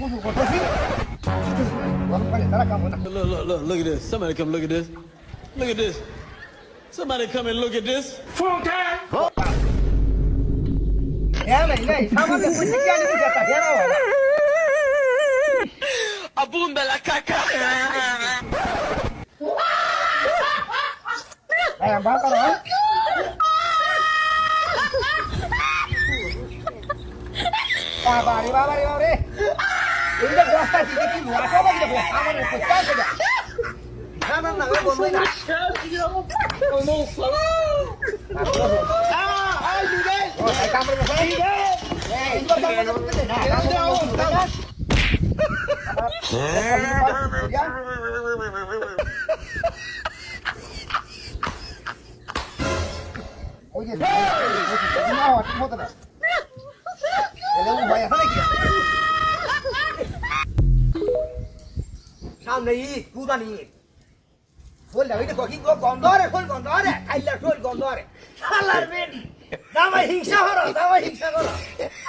Look at this. Somebody come look at this. Look at this. Somebody come and look at this. Abunda la caca. বাবারে এই রাস্তা দিকে কি রাখা বাকি দেখো আমার কোথায় আছে না ওই বন্ধ না আই দিবে ও কামড় বসে এই বাবা করতে না ওই যে না মত না এলো ভাই আছে নাকি সামনে ঈদ কুরবানি ঈদ ফুল না এটা কি গন্ধ রে ফুল গন্ধ রে খাইলা ফুল গন্ধ রে শালার বেডি জামাই হিংসা করো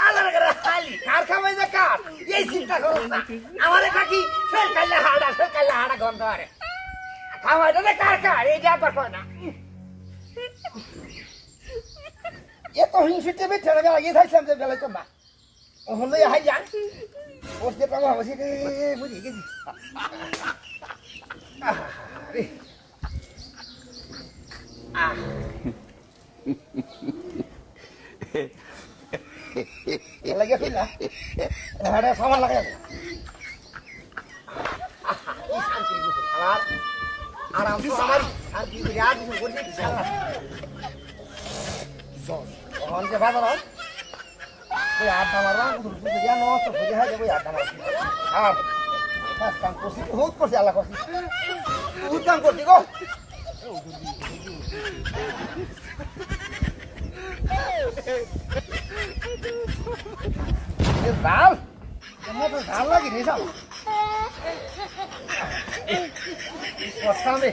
আলার করে খালি কার খাওয়াই যা কার এই চিন্তা করো না আমারে কাকি ফেল খাইলা হাড়া গন্ধ রে খাওয়াই দে কার এই যা পারছ না এত হিংসিতে বেঠে না লাগিয়ে থাকলাম যে বেলা তো না হলো হাই যান ওসে পাবো বসে বুঝি গেছি আরে লাগে ফিলা আরে সামান লাগে শান্তি আমার আরাম তো আমার শান্তি বিরাট কিছু করতে চালা on ke baba ron koi aadha marwa kudu dia no so koi ha koi aadha marwa আর কাজ কাম করছি বহুত করছি আল্লাহ করছি বহুত কাম করছি গো এ জাল আমার তো জাল লাগি রে জাল ওস্তামে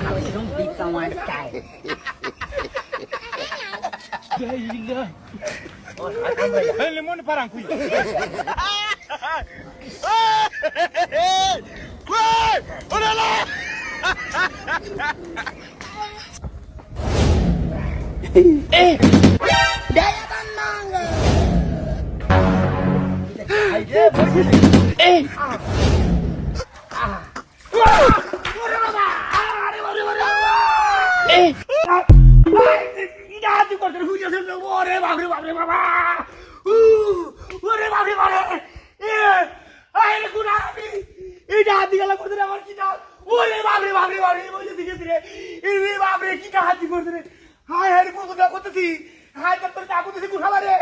আমি একদম বিগ কামাই চাই limon parang kuy. Woi, udah lah. Daya tenang. ওরে বাপরে বাবা ওরে বাপরে বাবা আরে গুনা আমি এইটা হাতি গেল করতে আমার কি না ওরে বাপরে বলে দিকে দিরে এই বাপরে কি হাতি করতে রে হায় হায় কোথা করতেছি হায় তোর চাকু দিছি গুছালা রে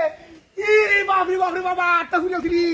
এই বাপরে বাবা আটটা খুঁজেছিলি